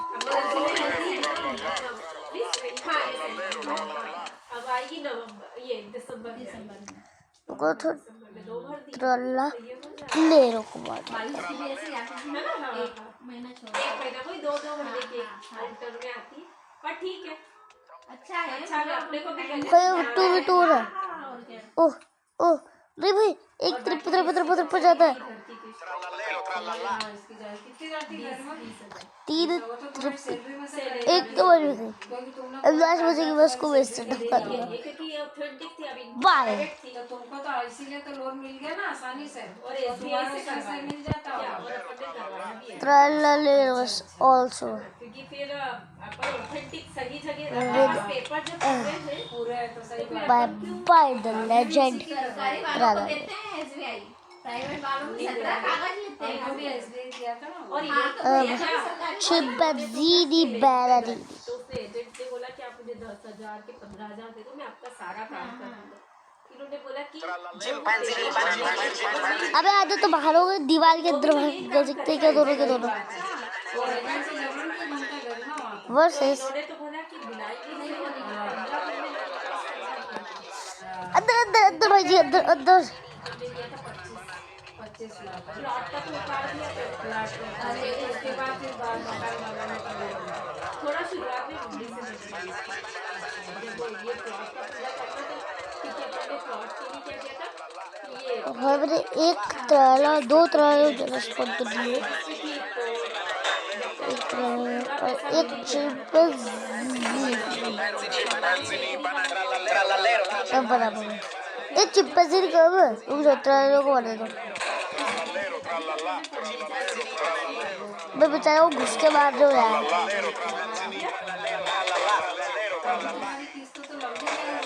अब आएगी नवंबर, ये दिसंबर में। को तो में 2 भर दी। ट्रल्ला ले रो को मार। 22 की भी ऐसी आती है ना, एक महीना छोड़ एक महीना कोई 2 महीने के काउंटर में आती है, पर ठीक है। अच्छा है। अच्छा है, अपने को भी भाई 2v2 है। हाँ, और क्या। ओह ओह नहीं भाई एक तेरे पितरा पर जाता है। इसकी जाए कितनी जाती है घर में? 3 वो तो तुम्हारी सैलरी में से एक तो बज गई। क्योंकि तुमने अब 10 बजे की बस को वेस्ट कर दूंगा। ये क्योंकि ये ऑथेंटिक थी, अभी बाय। तो तुमको तो इसीलिए तो लोन मिल गया ना आसानी से, और तो SBI तुम्हारे से पैसे मिल जाता क्या, होगा। और अपन ने करवाया भी है। ट्रल्ला ले बस आल्सो क्योंकि फिर अपन ऑथेंटिक सही जगह पेपर जब पूरे हैं पूरे है तो सही बात। बाय बाय द लेजेंड सरकारी वालों को देते हैं SBI, प्राइवेट वालों में 17 कागज लेते हैं। हमको भी SBI दिया था ना। और हाँ, ये तो भैया सरकारी चिंपैंजी बैराडी। तो उसने एजेंट से बोला कि आप मुझे 10,000 के 15,000 दे दो, मैं आपका सारा काम कर दूंगा। इन्होंने बोला कि अबे आधे तो बाहर हो गए दीवार के अंदर भाग सकते क्या दोनों के दोनों और एजेंट से जबरन की बनता घर ना वहाँ पे। वर्सेस इन्होंने तो बोला कि बिलाई नहीं होगी, 15 महीने में 10,000 अंदर अंदर अंदर भाई जी अंदर अंदर। हमने दिया था 25 लाख। प्लॉट का तो उतार दिया था। अरे उसके बाद फिर बाल मकान बनाने का लोन। थोड़ा शुरुआत में मम्मी से मिली। जब वो ये प्लॉट का पूरा करना था, क्योंकि अपन ने प्लॉट के लिए क्या किया था कि ये भाई मैंने एक ट्राला 2 ट्राला रेस्पॉन्ड कर दिए, एक ट्राला और एक चिंपैंजी सब बराबर है। एक चिंपैंजी कब है उन ट्रालों को मार दो। मैं बेचारा वो घुस के मार दो यार। हमारी किस्त तो लंबी है।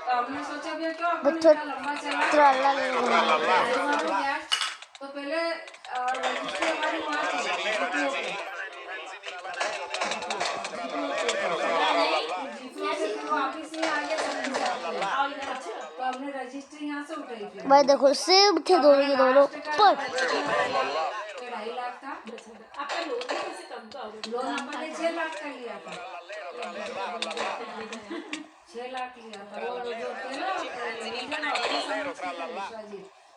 हमने सोचा भैया क्यों अपन इतना लंबा चला ट्राला ले लो। तो पहले रजिस्ट्री हमारी वहाँ थी वापिस ही आ गया। तो हमने रजिस्ट्री यहाँ से उठाई थी। भाई देखो सेम थे दोनों के दोनों पर 2.5 2.5 लाख था। आपका लोन भी कैसे कम का होगा? लोन अपन ने 6 लाख का लिया था, 6 लाख लिया था। वो जो थे ना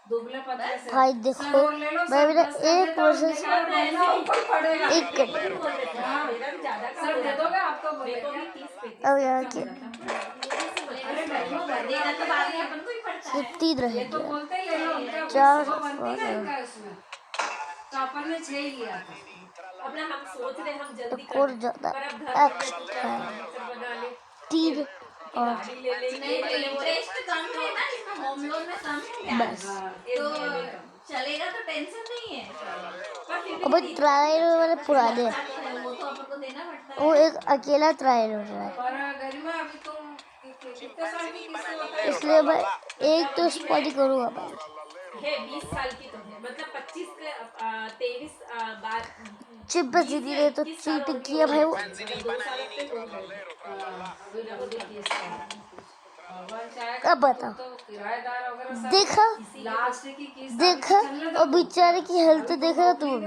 दुबले पतले से, भाई देखो मैं भी ना एक वर्सेस एक सर दे दोगे आप तो बोले क्या? अब यहाँ की अरे देना तो बाद में अपन को ही पड़ता है। 3 ये रहे तो बोलते ही ले लो, उनका चार वो बनती ना इनका इसमें, तो अपन ने 6 ही लिया था। अपना हम सोच रहे हम जल्दी और कर ज्यादा पर अब घर एक्स्ट्रा बना ले 3 और गाड़ी ले लेंगे नहीं इंटरेस्ट कम है ना इसमें, होम लोन में कम है बस। तो चलेगा, तो टेंशन नहीं है। अब ट्रायल वाले पुराने वो तो अपन को देना पड़ता है। वो एक अकेला ट्रायल हो रहा है, पर गरिमा अभी तुम कितने साल की किस्त होता है? इसलिए मैं एक तो स्पॉट ही करूँगा भाई। है 20 साल की तो है, मतलब 25 के 23 बार चिप पे जीती रहे तो चीटिंग किया भाई वो। 2 साल पे हो गए। अभी लंबी किस्त है। भगवान चाहेगा अब बताओ तो किराएदार वगैरह सब देखा लास्ट की किस्त देखा और बेचारे की हेल्थ देखा तू अभी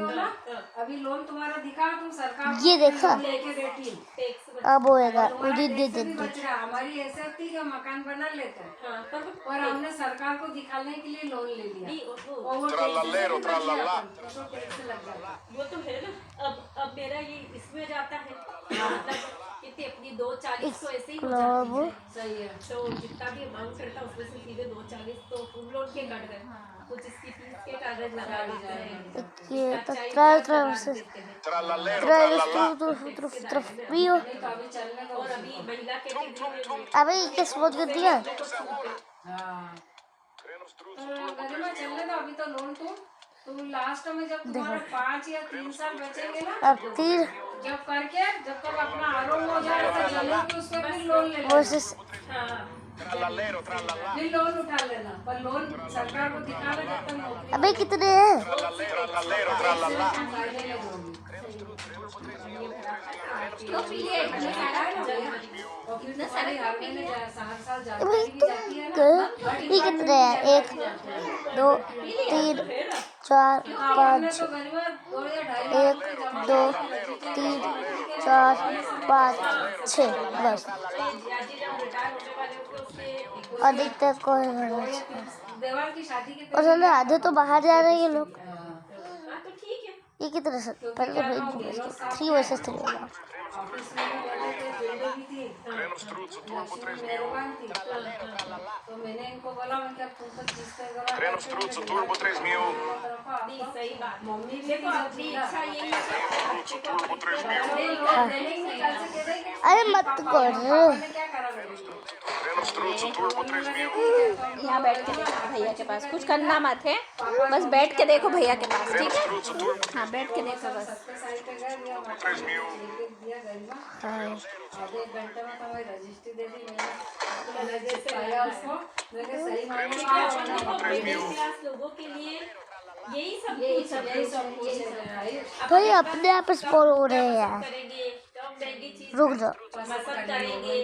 अभी लोन तुम्हारा दिखा, तुम सरकार को ये देखा लेके बैठी। टैक्स अब होएगा तुम्हारा उन्हीं दे टैक्स भी देते बच रहा। हमारी हैसियत थी कि मकान बना लेते हैं, हाँ पर और हमने सरकार को दिखाने के लिए लोन ले लिया, नहीं और वो टैक्स से भी बच गया अपन, तो टैक्स लग जाता। वो तो है ना। अब मेरा ये इसमें जाता है, मतलब कितनी अपनी 240 तो ऐसे ही हो जाती है। सही है। तो जितना भी अमाउंट करता है उसमें से सीधे 240 तो होम लोन के कट गए, कुछ इसकी फीस के कागज लगा देते हैं, ये तो ट्रायल वर्सेस ट्रायल तरफ पियो। नहीं तो अभी चलने दो। और अभी महिला कैटेगरी में अबे ये क्या स्पॉट कर दिया? हाँ गरिमा चलने दो अभी तो लोन तो लास्ट में जब तुम्हारा 5 या 3 साल बचेंगे ना, अब 3 जब करके जब तक अपना आरोप हो जाए तो चलो कि उसका फिर लोन ले लेना, वर्सेस फिर लोन उठा लेना। पर लोन सरकार को दिखाना जब तक नौकरी अबे कितने हैं? फायदे में दोगी। तो फिर ये इतना सारा और फिर तुम्हारी हर महीने 7 साल अबे जानकारी भी तुम जाती है ना। ये कितने हैं? 1 2 3 4 हमने 5 तो गरिमा 2 या 2.5 लाख 1 2 3 4 5 6 बस। अधिकतर कोई नहीं। देवाल की शादी के और साले आधे तो बाहर जा रहे हैं ये लोग। हाँ तो ठीक है। ये कितने से पहले तो भाई 3 वर्सेस 3 होगा। ऑफिस में बैठे थे, विंडो भी थी, लक्ष्मी मेहरबान थी, तो मैंने इनको बोला मैं क्या तुम तक जिस तरह Treno Struzzo Turbo 3000. नहीं सही बात। मम्मी भी देखो अपनी इच्छा यही है कि Turbo 3000. अरे मत कर। क्या करा Treno Struzzo Turbo 3000. यहाँ बैठ के देखो भैया के पास, कुछ करना मत है, बस बैठ के देखो भैया के पास, ठीक है? Struzzo Turbo हाँ बैठ के देखो बस। 3000. दिया गरिमा, हाँ आधे एक घंटे में तो मैं रजिस्ट्री दे दी। मैंने जैसे आया उसको मैंने सही मायने में मिडिल क्लास लोगों के लिए यही सब कुछ है भाई। भाई अपने आप स्पॉट हो रहे हैं यार। करेंगे, कम महंगी चीज रुक जाओ। पसंद करेंगे,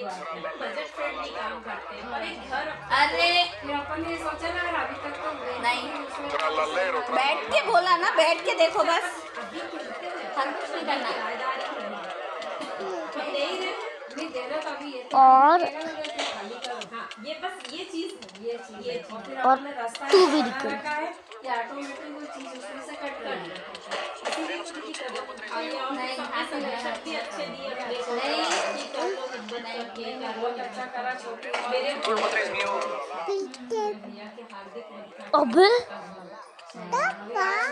बजट फ्रेंडली काम करते हैं। पर एक घर अरे फिर अपन ने सोचा ना अगर अभी तक तो नहीं, Trallallero, बैठ के बोला ना, बैठ के देखो बस, हर कुछ नहीं करना है। हम नहीं रहे। नहीं देना तो अभी ये और खाली करो। हाँ ये बस ये चीज है। ये चीज है। और फिर और आपने रास्ता तू भी बना निकल। रखा है कि ऑटोमेटिक वो चीज उसमें से कट कर दी। इसीलिए खुद की कदर आगे और नहीं, सबने हाँ, सजेशन भी अच्छे दिए अपने को। नहीं। कि कर लो, हिम्मत करके कर लो। बहुत अच्छा करा छोटे मेरे Turbo 3000. भैया के हार्दिक अभिनंदन। अबे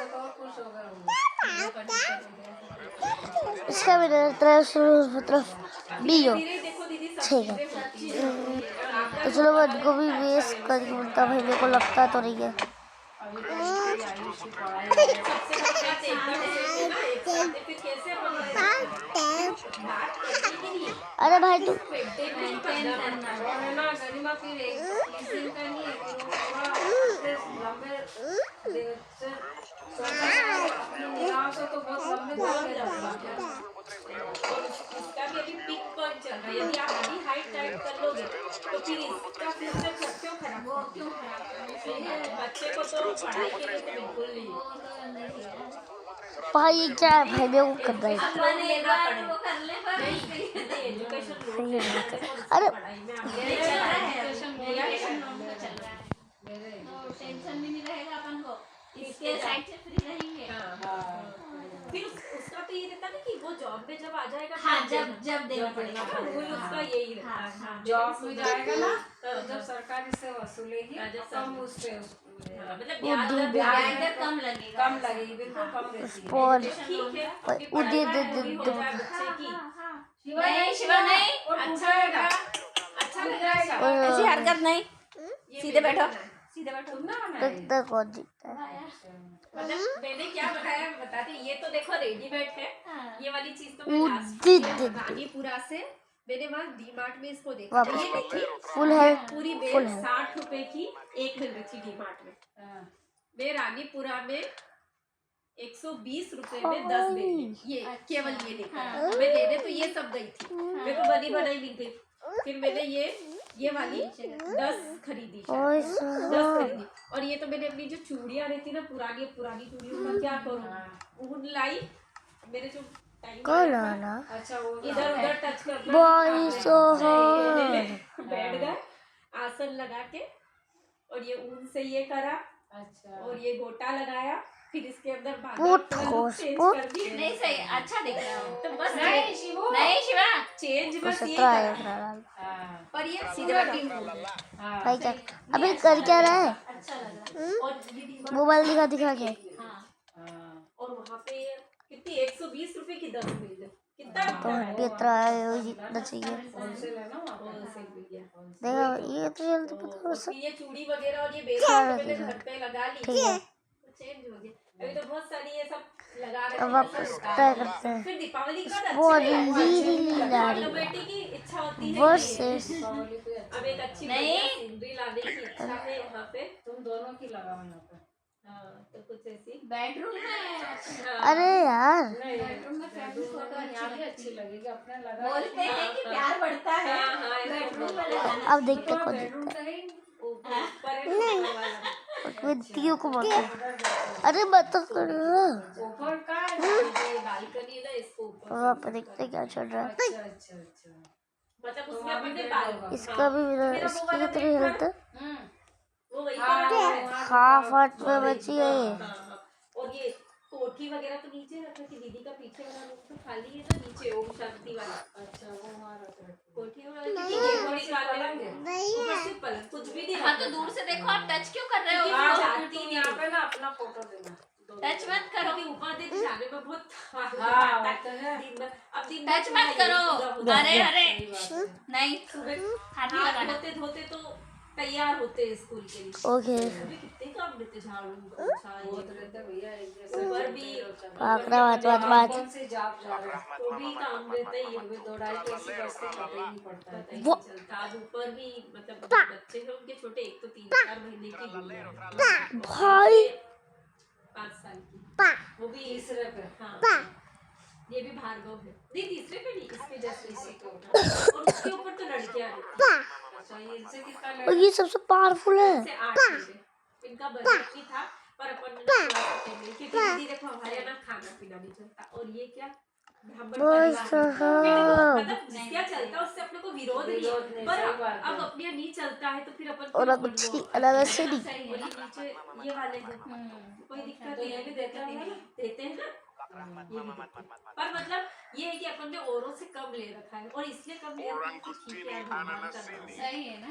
तो खुश हो गए इसका भी तरफ बियो धीरे देखो दीदी सब ठीक है। चीजें होती हैं। तो चलो मैं इनको भी वेस्ट कर दूंगा भाई, मेरे को लगता तो नहीं है। अभी तो इसकी आयुष की पढ़ाई है। सबसे बड़ी बात एकदम से ना, एक साथ है, फिर कैसे अपन बात करते ही नहीं। अरे भाई तू मेंटेन भी तो करना पड़ता है। और है ना गरिमा फिर एक इस दिन का नहीं है कि वो पूरा लंबे से अपने निगाह से तो बहुत लंबे दौर में जाता है। और इसका भी अभी पीक पॉइंट चल रहा है। यदि आप अभी हाइट टाइट कर लोगे तो फिर इसका फ्यूचर क्यों खराब हो, क्यों खराब? इसलिए बच्चे को तो पढ़ाई के लिए तो बिल्कुल नहीं। भाई क्या है भाई, मेरे को करना है। अपन एक बार वो कर ले पर एजुकेशन सही लोन है। अरे अरे पढ़ाई में आगे ये चल रहा है एजुकेशन एजुकेशन लोन का चल रहा है तो टेंशन भी नहीं रहेगा अपन को इसके साइड से फ्री रहेंगे फिर उसका तो ये रहता ना कि वो जॉब में जब आ जाएगा हाँ तब जब जब देना पड़ेगा वो उसका यही रहता हाँ, है। हाँ। जॉब में जाएगा ना तो हाँ, जब सरकार इससे वसूलेगी हाँ, जब कम सब- उससे हाँ, मतलब वो ब्याज दर ब्याज ब्याज दर कम लगेगा कम लगेगी, बिल्कुल कम रहती है। और ठीक है भाई, अपनी पढ़ाई उदय में पूरी हो जाए बच्चे की नहीं शिवा नहीं और अच्छा पूछेगा, अच्छा लग जाएगा। और ऐसी हरकत नहीं ये सीधे मैंने बैठो बनाया। सीधे बैठो तुम ना बनाए। देखते कौन जीतता है। मतलब मैंने क्या बनाया बताते, ये तो देखो रेडीमेड है। हाँ। ये वाली चीज तो मैं लास्ट उदय रानीपुरा से मैंने वहाँ डी-मार्ट में इसको देखा वापस ये नहीं थी फुल है, पूरी फुल बेल है। 60 रुपए की एक मिल रही थी डी-मार्ट में। हाँ। मैं रानीपुरा में 120 रुपए में 10 दे दी। ये केवल ये लेकर हाँ। मैं लेने तो ये सब गई थी, मेरे को बनी बनाई मिल गई। फिर मैंने ये वाली 10 खरीदी ओए शायद, साहब। 10 खरीदी। और ये तो मैंने अपनी जो चूड़ियां रहती ना पुरानी चूड़ियों का क्या करूँ, ऊन लाई मेरे जो टाइम कौन आना अच्छा वो इधर उधर टच करना बॉय साहब। बैठ गए आसन लगा के, और ये ऊन से ये करा अच्छा और ये गोटा लगाया, फिर इसके अंदर पुट पूरा हो, look change पुट। कर दी। नहीं सही अच्छा दिख रहा है तो बस नहीं शिवू नहीं शिवा चेंज बस ये सत्रह है करा। हाँ पर ये सीधे पूरा बैठो। टीम हाँ भाई क्या अबे कर क्या रहा है? अच्छा लग रहा है। और ये डी-मार्ट मोबाइल दिखा के हाँ, हाँ और वहाँ पे कितनी 120 रुपए की 10 मिल गई, कितना तो हड्डी तरह है, वो जीतना चाहिए। होलसेल है ना वहाँ पे। होलसेल मिल गया। देखा ये तो जल्दी पता और सब फिर ये चूड़ी वगैरह और ये बेसन मैंने घर पे लगा ली, ठीक है। तो चेंज हो गया। अभी तो बहुत सारी ये सब लगा रहे अब हैं, वापस सब ट्राई करते हैं। फिर दीपावली का वो लीली ला रही है ऑटोमेटिक की इच्छा होती है वर्सेस दीपावली पे अच्छा अब एक अच्छी नहीं। सीनरी लाने की इच्छा है यहाँ पे। तुम दोनों की लगाओ यहाँ पे। हाँ, तो कुछ ऐसी बेडरूम में हाँ, अरे यार नहीं बेडरूम में फैमिली फोटो यहाँ भी अच्छी अच्छी लगेगी अपने लगा। बोलते हैं कि प्यार बढ़ता है हाँ, हाँ, ऐसा बेडरूम में बोलते लगाना अब देखते तो कौन बेडरूम जीतता तो है ही। ऊपर है ना ऊपर वाला। है। विद्यु को मत अरे बता कर ऊपर का ये बालकनी है ना, इसको ऊपर वहाँ पे देखते क्या चल रहा है। अच्छा अच्छा अच्छा मतलब उसमें वहाँ भी अपने बेड बाल होगा। इसका भी मेरा वो इसकी वाला कितनी बेड था हेल्थ है? हम्म वो वही हाँ, करा है। वहाँ हाफ हार्ट में बची है ये। हाँ, हाँ। और ये कोठी वगैरह तो नीचे रखा कि दीदी का पीछे वाला रूम तो खाली है ना, नीचे ओम शांति वाला अच्छा वो वहाँ रख रखी। कोठी वाला ऊपर से पलंग कुछ भी नहीं हाँ रखा तो दूर था। से देखो आप टच क्यों कर रहे हो हाँ, उसको? जाती तुम नहीं। यहाँ पे ना अपना फोटो देना। टच मत करो क्योंकि ऊपर दिन जाने में बहुत हाँ वो तो है। दिन भर अब दिन टच भर मत पूरा करो यही पूरा होता अरे है। अरे सही बात है। नहीं सुबह हाथ नहीं हाथ लगाना धोते धोते तो तैयार होते हैं स्कूल के लिए। ओके सुबह कितने काम रहते, झाड़ू पोछा ये बहुत रहता है भैया एक जैसे ऊपर भी आंकड़ा बात कौन से जाप जा रहे हैं। वो भी काम रहता ही है। हमें 2-2.5 की ऐसी बस तो पता ही नहीं पड़ता है। पता ही नहीं चलता। आज ऊपर भी मतलब बच्चे हैं उनके छोटे, एक तो 3-4 महीने की गुड़िया है। भाई 5 साल की, वो भी तीसरे पे। हाँ ये भी भार्गव है। नहीं तीसरे पे नहीं, इसके जैसे इसी के ऊपर, और उसके ऊपर तो लड़कियां रहती हैं। अच्छा ये इनसे कितना और ये सबसे पावरफुल है। से 8 थे। इनका बजट भी था पर अपन ने थोड़ा सा पेमेंट, क्योंकि दीदी देखो हमारे यहाँ ना खाना पीना नहीं चलता, और ये क्या ब्राह्मण परिवार है। साहब। मतलब क्या चलता है उससे अपने को विरोध नहीं विरोध है, नहीं, पर सही बात है। अब अपने यहाँ नहीं चलता है तो फिर अपन और क्यों अब अपन अच्छी वो अलग से नहीं। सही और है ये नीचे ये वाले हैं, कोई दिक्कत तो नहीं ये है, भी देते हैं ना? देते हैं ना, ये भी देते हैं। पर मतलब ये है कि अपन ने औरों से कम ले रखा है, और इसलिए कम ले रखा है कि ठीक है भगवान का नाम है। सही है ना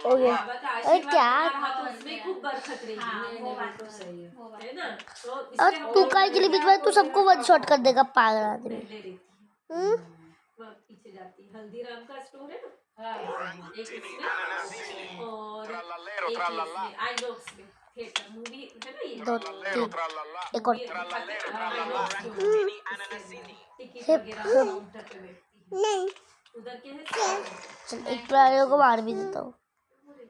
ओके बाबा का अरे आशीर्वाद क्या रहा तो उसमें खूब बरकत रही हाँ है वो बात तो सही है। वो बात है ना। तो और इसलिए हम तू लोग काय के लिए बीच में तू सबको वन शॉट कर देगा पागल आदमी। पहले रहती है, वह पीछे जाती है। हल्दीराम का स्टोर है ना, हाँ एक इसमें और एक इसमें आइनॉक्स में थिएटर मूवी है ना, ये दो तीन एक और टिकट वगैरह काउंटर पे बैठती है। उधर क्या है, चल एक प्राणियों को मार भी देता हूँ।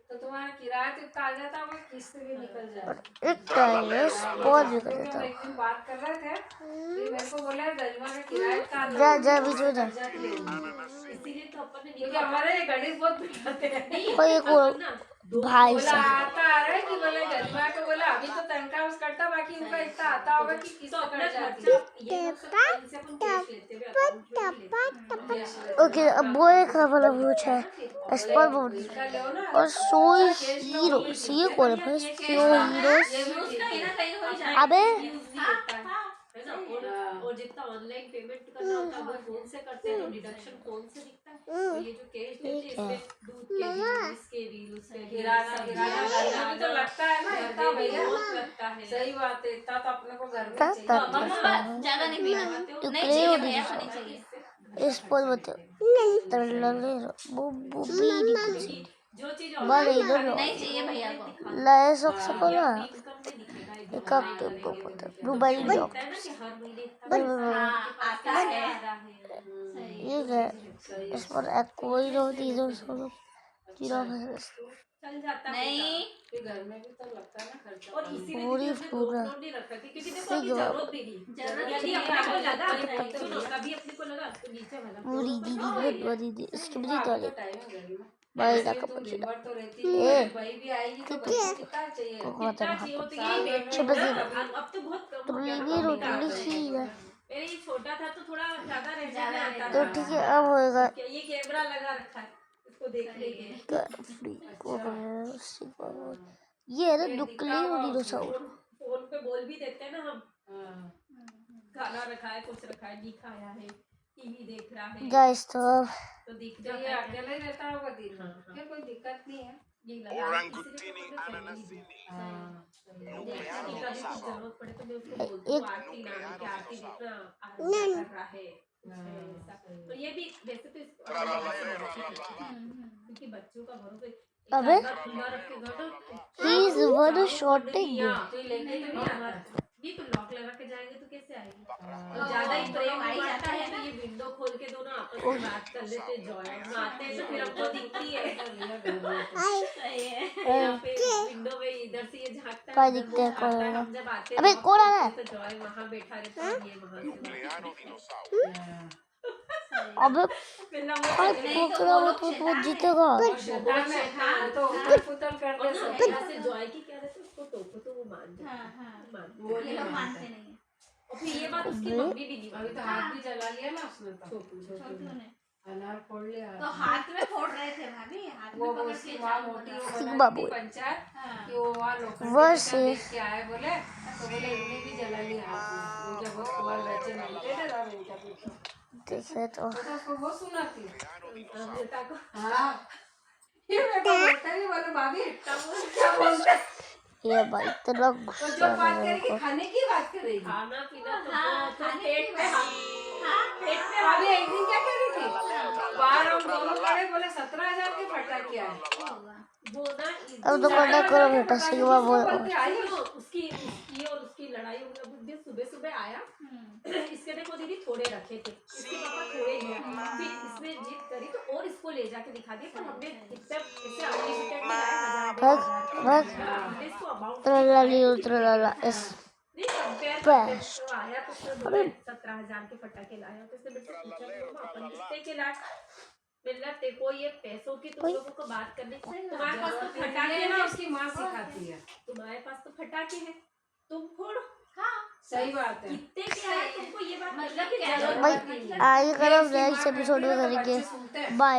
तो तुम्हारा किराया तो इतना आ जाता होगा, किस्त भी निकल जाए। एक प्राणियों स्पॉन भी कर क्योंकि देता हम हूँ। एक दिन बात कर रहे थे, फिर मेरे को बोला गजमा का किराया का जा जा बीच में जा। इसीलिए तो अपन ने क्योंकि हमारे ये गणेश बहुत बिगड़ते हैं। और एक और ना भाई बोला साहब आता आ रहा है कि बोले गजमा को बोला अभी तो तनख्वाह कटता, बाकी इनका इतना आता होगा कि किस तो अपना कर जाती खर्चा ये लोग सब कहीं से अपन कैश लेते हुए अकाउंट में ही लेते हैं। ओके अब वो एक वाला व्यूच है स्पर बोर्ड और सो हीरो सी कौन है भाई सो हीरोज कहीं ना कहीं हो जाए। अबे यूज नहीं होता है ना। और जितना ऑनलाइन पेमेंट करना होता है वो फोन से करते हैं तो डिडक्शन फोन से दिखता है। तो ये जो कैश देते हैं इसमें दूध के बिल, इसके बिल, उसके बिल, किराना किराना भी तो लगता है ना इतना भैया। बहुत लगता है। सही बात है, इतना तो अपने को घर में ता- चाहिए। ता- मम्मा ज्यादा नहीं पीना। तो नहीं क्ले चाहिए हो भैया, रही नहीं चाहिए। इस पर बताओ तरलले वो बीड़ी कुछ जो चीज बड़े इधर नहीं चाहिए भैया को। लाए सबसे पहला इनकम में दिखेगा एक हफ्ते को पता मोबाइल जॉब है ना कि हर महीने इतना हाँ आता है। आ रहा है। सही ये है इस पर एक कोई रो इधर सोलो जीरो चल जाता है नहीं फिर घर में भी तो लगता है ना खर्चा। और इसीलिए पूरी हमने पूरा लोन नहीं रखा थी क्योंकि देखो अभी जरूरत भी नहीं। यदि अपने को लगा सुनो कभी अपने को लगा तो नीचे वाला पूरी दीदी बहुत बड़ी दी इसकी बड़ी टॉयलेट टाइम है घर में। बड़ी का तू कपड़ा लेबर तो रहती है, भाई भी आएगी तो घर में कितना चाहिए। बहुत कितना चाहिए होता है ये छह बजे अब तो बहुत कम तो हो गया ये ना, भी कम रोटी ही लिखी है मेरे ये छोटा था तो थोड़ा ज्यादा रहता आता तो था। ठीक है अब होएगा ये कैमरा लगा रखा है इसको देख लेंगे। फ्री को ये है ना दुक्ली उड़ी रो साउंड फोन पे बोल भी देते हैं ना हम हाँ। खाना रखा है कुछ रखा है नहीं खाया है टीवी देख रहा है गाइस तो तो दिख तो जाता ये है। अकेले ही रहता होगा दिन में, हाँ। फिर कोई दिक्कत नहीं है। ये लगा Orangutini ananasini. हाँ, सही है। कभी कुछ जरूरत पड़े तो मैं उसको बोलती हूँ आरती ना कि आरती देखना क्या कर रहा है ऐसा। तो ये भी वैसे तो इसको क्योंकि बच्चों का भरोसा अबे खुला रख के घर ही इज वन शॉटिंग तो ये लेके तो नहीं आता ये तो लॉक लगा के जाएंगे तो कैसे आएंगे। तो ज्यादा ही प्रेम आई आता जाता है है तो ना। ये विंडो खोल के दोनों आपस में बात कर लेते हैं जॉय में आते हैं तो फिर हमको दिखती है सही है। यहाँ पे विंडो में इधर से ये झांकता क्या है दिखते हैं कौन है? हम जब आते अबे हैं कौन आ रहा है? तो जॉय वहाँ बैठा रहता है ये वहाँ से Nucleano dinosaurio. अबे फिर भाई पोकरा वो जीतेगा शैतान तो उथल-पुथल कर दे सब। से जॉय की क्या रहता है उसको टोको तो वो मान जाता हाँ हाँ मान ये लोग मानते नहीं है। और फिर ये बात उसकी मम्मी भी नहीं अभी तो मानती। हाथ भी जला लिया ना उसने तो। छोटू ने अनार फोड़ लिया। तो हाथ में फोड़ रहे थे भाभी, हाथ में वो पकड़ उसकी के माँ चाकू मोटी पकड़ा। वो सिग्मा बनाई थी बोल। पंचायत हाँ। कि वो वहाँ लोखंड वर्ष की देख के आए बोले तो बोले इनने भी जला लिया हाथ में। वो जब वो कुमार बच्चे मिलते थे तब इनका पीछे देखे तो तो उसको वो सुनाती। अमृता को हाँ ये मेरे को बोलते नहीं बोले भाभी क्या बोलते हैं? ये भाई इतना तो गुस्सा जो बात है मेरे करेगी को खाने की बात करेगी। खाना पीना तो हाँ, तो खाने पेट की पे बात। पेट पे अभी एक दिन क्या करी थी बाहर हम दोनों पड़े बोले 17,000 के फटाके आए। वो ना अब तो कंडा करो बेटा सिग्मा बोल उसकी और उसकी लड़ाई हो गई। बुद्धि सुबह सुबह आया इसके देखो दीदी थोड़े रखे थे इसके पापा थोड़े लिया फिर इसने जिद करी तो और इसको ले जाके दिखा दिया पर हमने इतना ऐसे अनलिमिटेड में लाया 1000 हमने इसको अमाउंट ट्रलाला इस नहीं कंपेयर Best. तो आया तो उसने बोला 17,000 के फटाके लाया तो उसने मुझसे पूछा कि मम्मा अपन कितने के लाए मिलना तेको ये पैसों की तुम लोगों को बात करने तुम्हारे पास तो फटाके ये ना हैं उसकी माँ सिखाती है। तुम्हारे पास तो फटाके हैं तुम फोड़ो हाँ सही बात है। कितने के आए तुमको ये बात मतलब की क्या जरूरत भाई नहीं है। आगे करो नेक्स्ट एपिसोड में करेंगे बच्चे सुनते हैं। बाय।